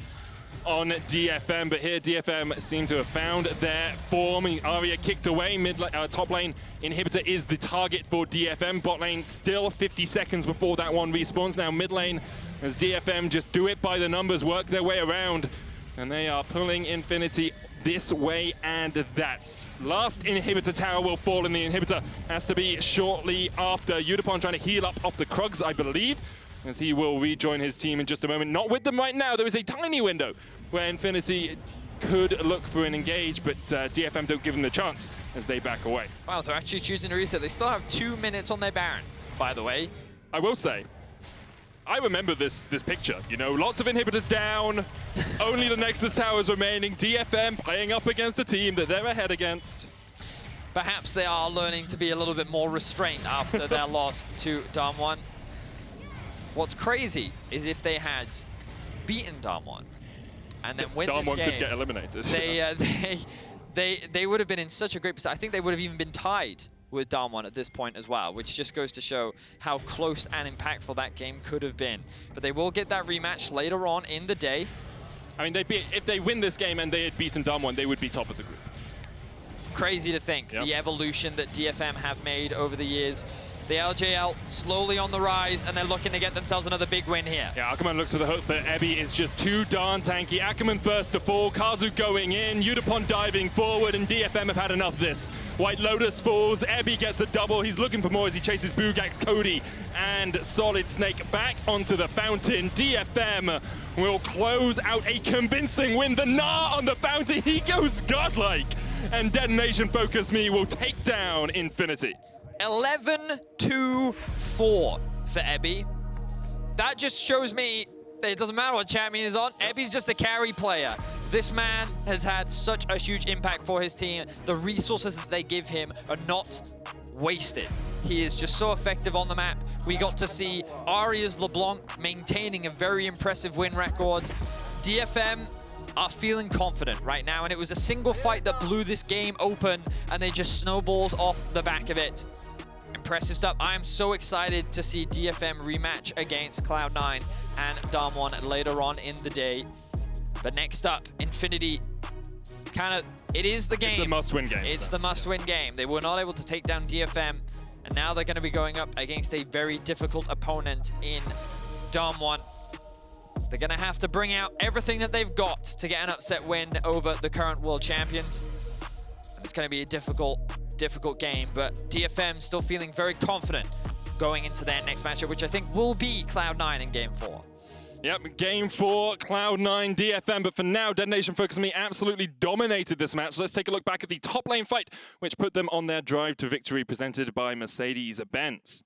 on DFM, but here DFM seem to have found their form. Aria kicked away, top lane inhibitor is the target for DFM. Bot lane still 50 seconds before that one respawns. Now mid lane, as DFM just do it by the numbers, work their way around, and they are pulling Infinity this way and that. Last inhibitor tower will fall, and the inhibitor has to be shortly after. Yutapon trying to heal up off the Krugs, I believe, as he will rejoin his team in just a moment. Not with them right now. There is a tiny window where Infinity could look for an engage, but DFM don't give them the chance as they back away. Wow, they're actually choosing to reset. They still have 2 minutes on their Baron, by the way. I will say, I remember this picture. You know, lots of inhibitors down, only the Nexus towers remaining. DFM playing up against a team that they're ahead against. Perhaps they are learning to be a little bit more restrained after their loss to Darm1. What's crazy is if they had beaten Darm1 and then win this game, Darm1 could get eliminated. They would have been in such a great position. I think they would have even been tied with Darm1 at this point as well, which just goes to show how close and impactful that game could have been. But they will get that rematch later on in the day. I mean, if they win this game and they had beaten Darm1, they would be top of the group. Crazy to think, the evolution that DFM have made over the years. The LJL slowly on the rise, and they're looking to get themselves another big win here. Yeah, Ackerman looks for the hook, but Ebby is just too darn tanky. Ackerman first to fall, Kazu going in, Yutapon diving forward, and DFM have had enough of this. Whitelotus falls, Ebby gets a double. He's looking for more as he chases Buggax, Cody, and SolidSnake back onto the fountain. DFM will close out a convincing win. The Gnar on the fountain, he goes godlike, and DetonatioN FocusMe will take down Infinity. 11-2-4 for Ebby. That just shows me that it doesn't matter what champion is on. Ebby's just a carry player. This man has had such a huge impact for his team. The resources that they give him are not wasted. He is just so effective on the map. We got to see Aria's LeBlanc maintaining a very impressive win record. DFM are feeling confident right now, and it was a single fight that blew this game open, and they just snowballed off the back of it. Impressive stuff. I am so excited to see DFM rematch against Cloud9 and Darm1 later on in the day. But next up, Infinity, it is the game. It's a must-win game. It's the must-win game. They were not able to take down DFM, and now they're going to be going up against a very difficult opponent in Darm1. They're going to have to bring out everything that they've got to get an upset win over the current world champions. And it's going to be a difficult game, but DFM still feeling very confident going into their next matchup, which I think will be Cloud9 in Game 4. Yep, Game 4, Cloud9, DFM, but for now, DetonatioN FocusMe absolutely dominated this match. So let's take a look back at the top lane fight, which put them on their drive to victory, presented by Mercedes-Benz.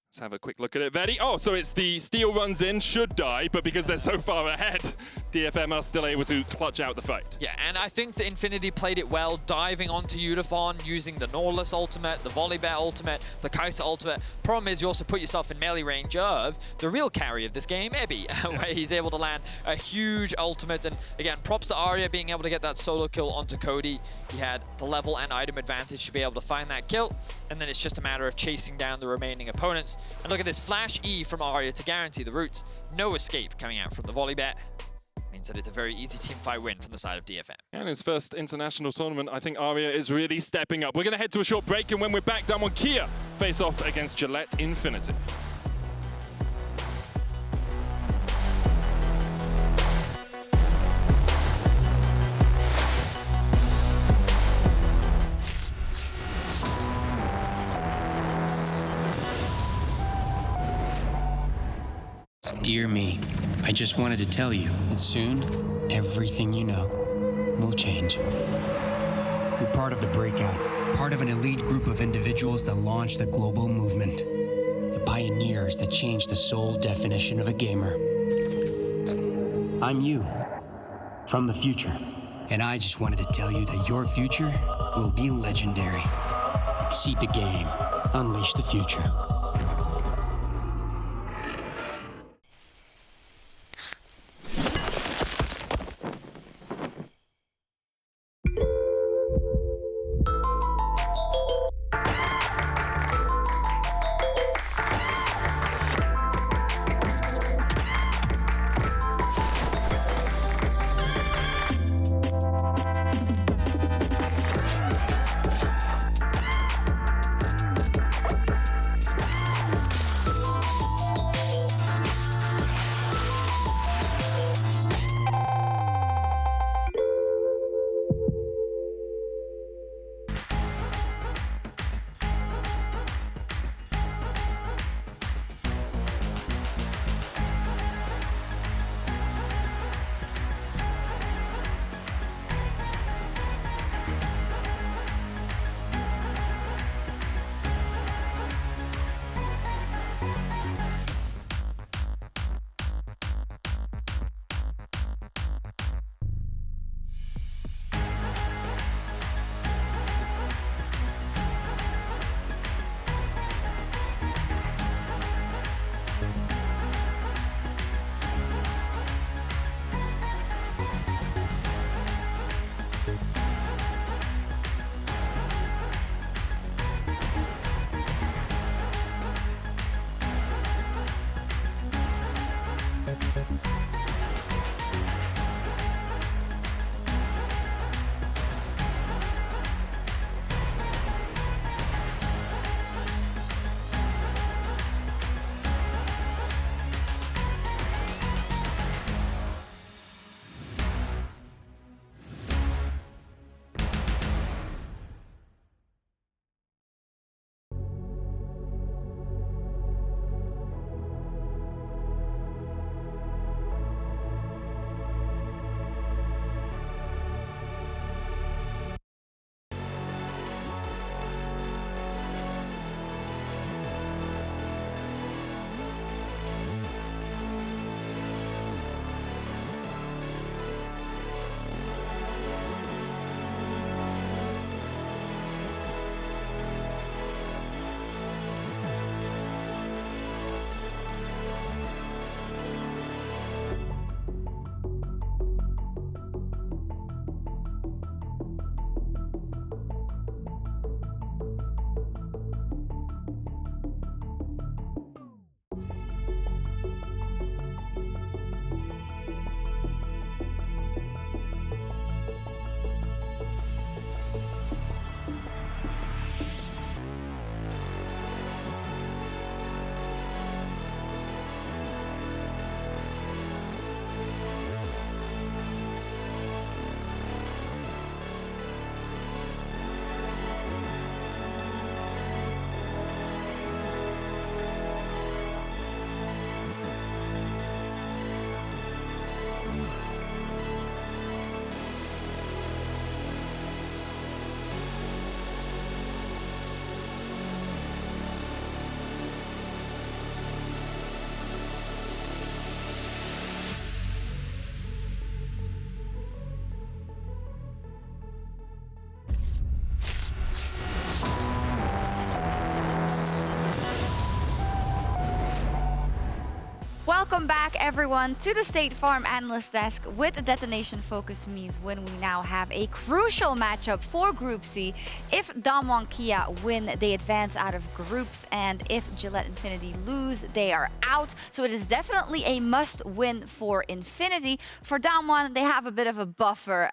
Let's have a quick look at it. Vedi, oh, so it's the steal runs in, should die, but because they're so far ahead, DFM are still able to clutch out the fight. Yeah, and I think that Infinity played it well, diving onto Yutapon, using the Nautilus ultimate, the Volibear ultimate, the Kai'Sa ultimate. Problem is, you also put yourself in melee range of the real carry of this game, Ebby, where he's able to land a huge ultimate. And again, props to Aria being able to get that solo kill onto Cody. He had the level and item advantage to be able to find that kill, and then it's just a matter of chasing down the remaining opponents. And look at this flash E from Aria to guarantee the roots. No escape coming out from the Volibear. Means that it's a very easy team fight win from the side of DFM. And his first international tournament, I think Aria is really stepping up. We're going to head to a short break, and when we're back, Damwon Kia face off against Gillette Infinity. Do Dear me, I just wanted to tell you that soon, everything you know will change. You're part of the breakout, part of an elite group of individuals that launched a global movement. The pioneers that changed the sole definition of a gamer. I'm you, from the future. And I just wanted to tell you that your future will be legendary. Exceed the game. Unleash the future. Welcome back, everyone, to the State Farm Analyst Desk with the Detonation FocusMe's when we now have a crucial matchup for Group C. If Damwon Kia win, they advance out of groups, and if Gillette Infinity lose, they are out. So it is definitely a must-win for Infinity. For Damwon, they have a bit of a buffer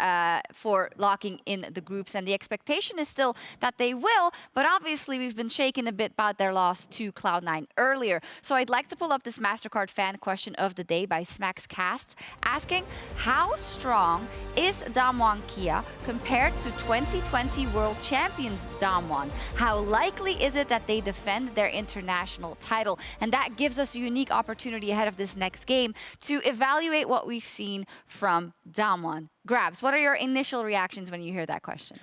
for locking in the groups, and the expectation is still that they will, but obviously we've been shaken a bit about their loss to Cloud9 earlier. So I'd like to pull up this MasterCard fan question of the day by Smacks Casts, asking how strong is Damwon Kia compared to 2020 World Champions Damwon? How likely is it that they defend their international title? And that gives us a unique opportunity ahead of this next game to evaluate what we've seen from Damwon. Grabbz, what are your initial reactions when you hear that question?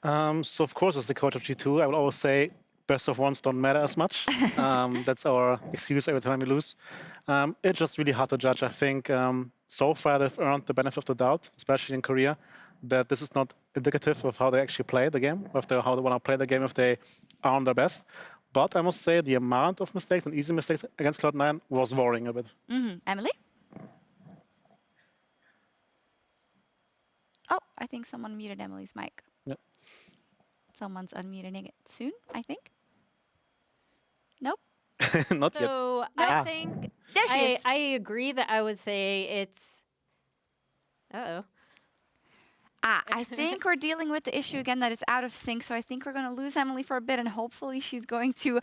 So of course, as the coach of G2, I would always say best of ones don't matter as much. That's our excuse every time we lose. It's just really hard to judge. I think so far they've earned the benefit of the doubt, especially in Korea, that this is not indicative of how they actually play the game, how they want to play the game if they are on their best. But I must say the amount of mistakes and easy mistakes against Cloud9 was worrying a bit. Emily? Oh, I think someone muted Emily's mic. Yep. Someone's unmuting it soon, I think. Nope. Not yet. So I think There she is. I agree that I would say it's. I think we're dealing with the issue again that it's out of sync, so I think we're going to lose Emily for a bit, and hopefully she's going to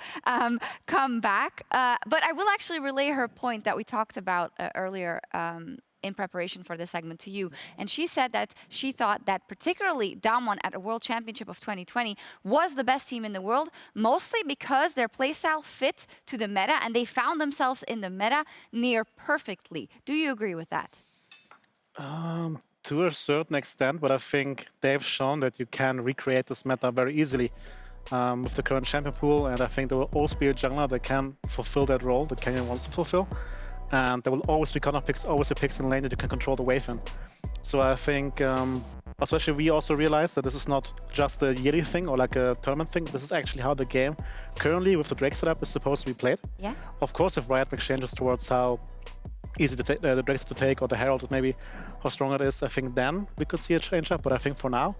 come back. But I will actually relay her point that we talked about earlier in preparation for this segment to you. And she said that she thought that particularly Damwon at a World Championship of 2020 was the best team in the world, mostly because their playstyle fit to the meta, and they found themselves in the meta near perfectly. Do you agree with that? To a certain extent, but I think they've shown that you can recreate this meta very easily with the current champion pool, and I think there will also be a jungler that can fulfill that role that Kenyon wants to fulfill. And there will always be counter picks, always be picks in lane that you can control the wave in. So I think, especially we also realize that this is not just a yearly thing or like a tournament thing. This is actually how the game currently with the Drake setup is supposed to be played. Yeah. Of course, if Riot makes changes towards how easy the Drake to take or the Herald, maybe how strong it is, I think then we could see a change up. But I think for now,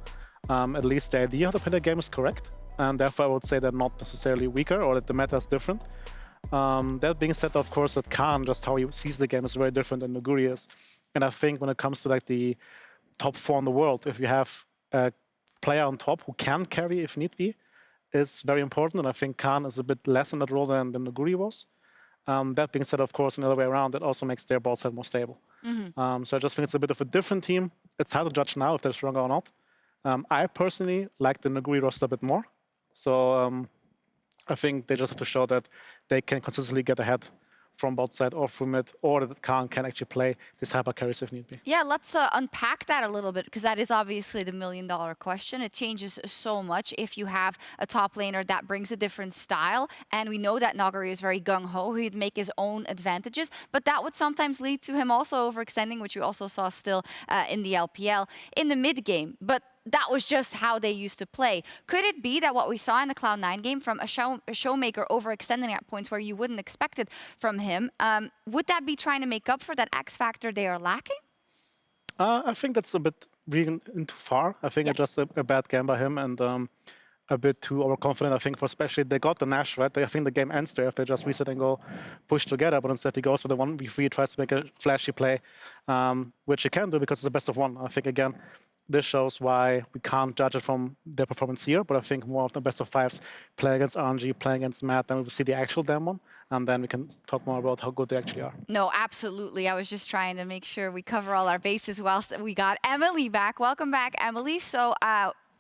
at least the idea how to play the game is correct. And therefore I would say they're not necessarily weaker or that the meta is different. That being said, of course, that Khan, just how he sees the game is very different than Nuguri is. And I think when it comes to like the top 4 in the world, if you have a player on top who can carry if need be, is very important. And I think Khan is a bit less in that role than Nuguri was. That being said, of course, another way around, it also makes their ball side more stable. So I just think it's a bit of a different team. It's hard to judge now if they're stronger or not. I personally like the Nuguri roster a bit more. So I think they just have to show that they can consistently get ahead from bot side or from mid, or that Khan can actually play this hyper carries if need be. Yeah, let's unpack that a little bit, because that is obviously the million-dollar question. It changes so much if you have a top laner that brings a different style, and we know that Nagari is very gung-ho, he'd make his own advantages, but that would sometimes lead to him also overextending, which we also saw still in the LPL, in the mid-game. But that was just how they used to play. Could it be that what we saw in the Cloud9 game from a showmaker overextending at points where you wouldn't expect it from him, would that be trying to make up for that X factor they are lacking? I think that's a bit reading in too far. I think it's just a bad game by him and a bit too overconfident. I think for especially they got the Nash, right? I think the game ends there if they just reset and go push together, but instead he goes for the 1v3, tries to make a flashy play, which he can do because it's the best of one. I think again, this shows why we can't judge it from their performance here, but I think more of the best of 5s play against RNG, play against Matt, then we will see the actual demo, and then we can talk more about how good they actually are. No, absolutely. I was just trying to make sure we cover all our bases whilst we got Emily back. Welcome back, Emily. So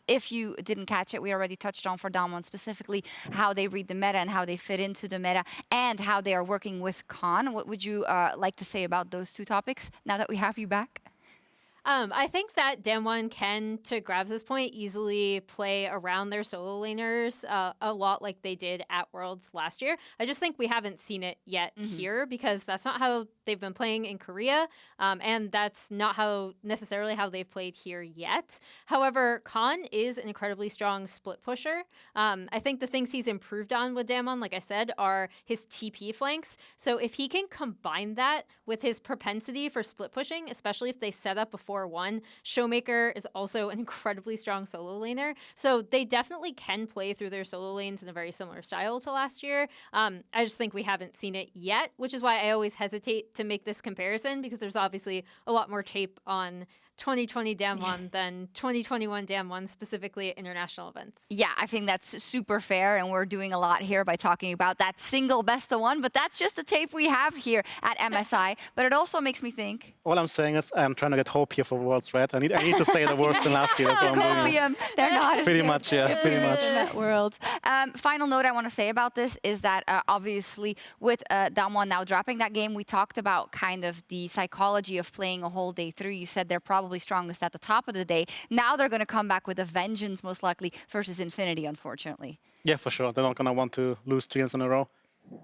if you didn't catch it, we already touched on for Damwon specifically how they read the meta and how they fit into the meta and how they are working with Khan. What would you like to say about those two topics now that we have you back? I think that Damwon can, to Grabbz' point, easily play around their solo laners a lot like they did at Worlds last year. I just think we haven't seen it yet here because that's not how they've been playing in Korea, and that's not necessarily how they've played here yet. However, Khan is an incredibly strong split pusher. I think the things he's improved on with Damwon, like I said, are his TP flanks. So if he can combine that with his propensity for split pushing, especially if they set up before 4-1. Showmaker is also an incredibly strong solo laner. So they definitely can play through their solo lanes in a very similar style to last year. I just think we haven't seen it yet, which is why I always hesitate to make this comparison, because there's obviously a lot more tape on 2020 Damwon than 2021 Damwon, specifically at international events. Yeah, I think that's super fair, and we're doing a lot here by talking about that single best of one, but that's just the tape we have here at MSI. But it also makes me think. All I'm saying is I'm trying to get hope here for Worlds, right? I need to say the worst than last year, so I'm doing it. They're not Pretty much, yeah, pretty much. At Worlds. Final note I want to say about this is that obviously with Damwon now dropping that game, we talked about kind of the psychology of playing a whole day through. You said they're probably strongest at the top of the day. Now they're going to come back with a vengeance, most likely, versus Infinity, unfortunately. Yeah, for sure. They're not going to want to lose 2 games in a row.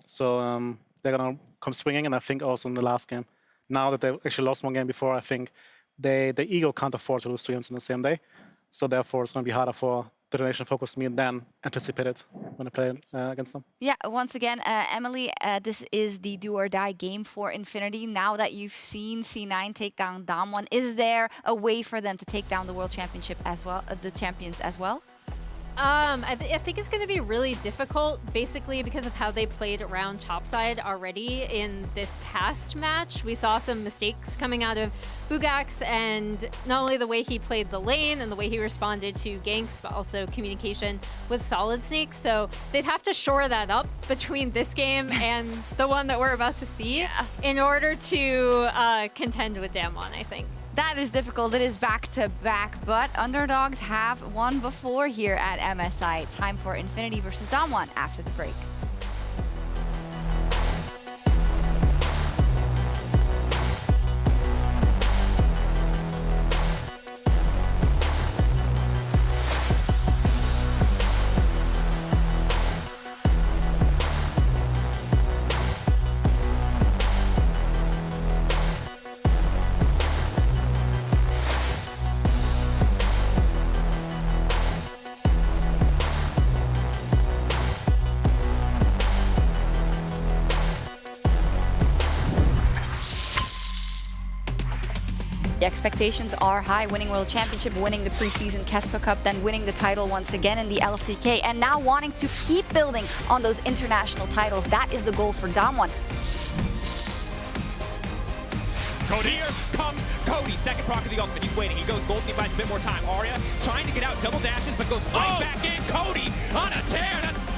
So they're going to come swinging, and I think also in the last game. Now that they actually lost 1 game before, I think the ego can't afford to lose 2 games in the same day. So therefore, it's going to be harder for Detonation FocusMe than anticipated when I play against them. Yeah, once again, Emily, this is the do or die game for Infinity. Now that you've seen C9 take down Damwon, is there a way for them to take down the World Championship as well, the champions as well? I think it's going to be really difficult, basically because of how they played around topside already in this past match. We saw some mistakes coming out of Buggax, and not only the way he played the lane and the way he responded to ganks, but also communication with SolidSnake. So they'd have to shore that up between this game and the one that we're about to see in order to contend with Damwon, I think. That is difficult. It is back-to-back, but underdogs have won before here at MSI. Time for Infinity versus Damwon after the break. The expectations are high, winning World Championship, winning the preseason Kespa Cup, then winning the title once again in the LCK, and now wanting to keep building on those international titles. That is the goal for Damwon. Cody, here comes Cody, second proc of the ultimate. He's waiting. He goes golden. He buys a bit more time. Aria trying to get out, double dashes, but goes right back in. Cody on a tear. That's